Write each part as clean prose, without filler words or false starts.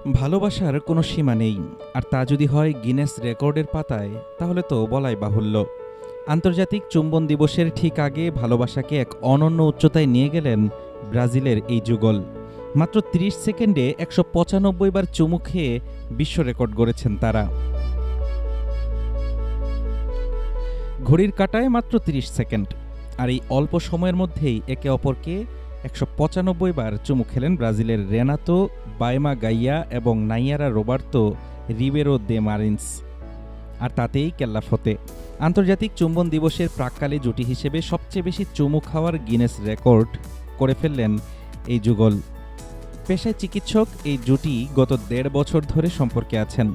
ভালোবাসার কোনো সীমা নেই, আর তা যদি হয় গিনেস রেকর্ডের পাতায়, তাহলে তো বলাই বাহুল্য। আন্তর্জাতিক চুম্বন দিবসের ঠিক আগে ভালোবাসাকে এক অনন্য উচ্চতায় নিয়ে গেলেন ব্রাজিলের এই যুগল। মাত্র ৩০ সেকেন্ডে ১৯৫ বার চুমু খেয়ে বিশ্ব রেকর্ড গড়েছেন তারা। ঘড়ির কাঁটায় মাত্র ৩০ সেকেন্ড, আর এই অল্প সময়ের মধ্যেই একে অপরকে ১৯৫ বার চুমু খেলেন ব্রাজিলের রেনাতো বাইমা গাইয়া এবং নাইয়ারা রোবার্তো রিবেরো দে মারিন্স। আর তাতেই কেল্লাফতে আন্তর্জাতিক চুম্বন দিবসের প্রাক্কালে জুটি হিসেবে সবচেয়ে বেশি চুমু খাওয়ার গিনেস রেকর্ড করে ফেললেন এই যুগল। পেশায় চিকিৎসক এই জুটি গত ১.৫ বছর ধরে সম্পর্কে আছেন।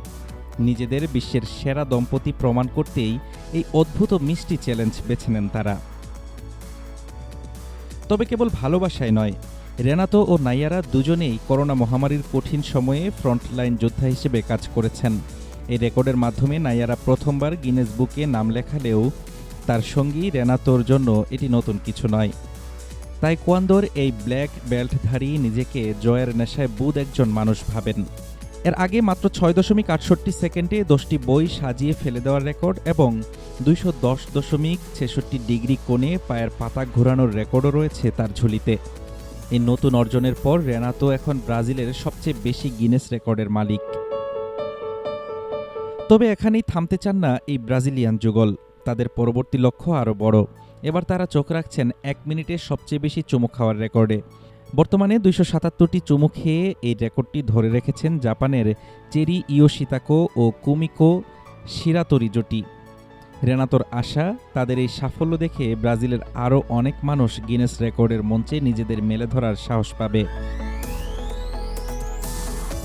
নিজেদের বিশ্বের সেরা দম্পতি প্রমাণ করতেই এই অদ্ভুত মিষ্টি চ্যালেঞ্জ বেছে নেন তারা। তবে কেবল ভালোবাসায় নয়, রেনাতো ও নাইয়ারা দুজনেই করোনা মহামারীর কঠিন সময়ে ফ্রন্টলাইন যোদ্ধা হিসেবে কাজ করেছেন। এই রেকর্ডের মাধ্যমে নাইয়ারা প্রথমবার গিনেস বুকে নাম লেখালেও তার সঙ্গী রেনাতোর জন্য এটি নতুন কিছু নয়। তাইকোয়ান্দোর এই ব্ল্যাক বেল্টধারী নিজেকে জয়ের নেশায় বুঁদ একজন মানুষ ভাবেন। এর আগে মাত্র ৬.৬৮ সেকেন্ডে ১০টি বই সাজিয়ে ফেলে দেওয়ার রেকর্ড এবং ২১০.৬৬ ডিগ্রি কোণে পায়ের পাতা ঘোরানোর রেকর্ডও রয়েছে তার ঝুলিতে। এই নতুন অর্জনের পর রেনাতো এখন ব্রাজিলের সবচেয়ে বেশি গিনেস রেকর্ডের মালিক। তবে এখানেই থামতে চান না এই ব্রাজিলিয়ান যুগল। তাদের পরবর্তী লক্ষ্য আরও বড়। এবার তারা চোখ রাখছেন ১ মিনিটে সবচেয়ে বেশি চুমু খাওয়ার রেকর্ডে। বর্তমানে ২৭৭টি চুমু খেয়ে এই রেকর্ডটি ধরে রেখেছেন জাপানের চেরি ইয়োশিতাকো ও কুমিকো শিরাতোরি জুটি। রেনাতোর আশা, তাদের এই সাফল্য দেখে ব্রাজিলের আরও অনেক মানুষ গিনেস রেকর্ডের মঞ্চে নিজেদের মেলে ধরার সাহস পাবে।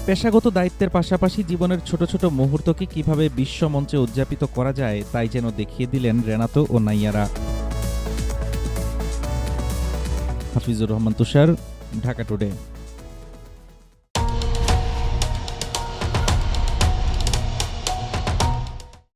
পেশাগত দায়িত্বের পাশাপাশি জীবনের ছোট ছোট মুহূর্তকে কিভাবে বিশ্ব মঞ্চে উদযাপিত করা যায় তাই যেন দেখিয়ে দিলেন রেনাতো ও নাইয়ারা। হাফিজুর রহমান তুষার, ঢাকা টুডে।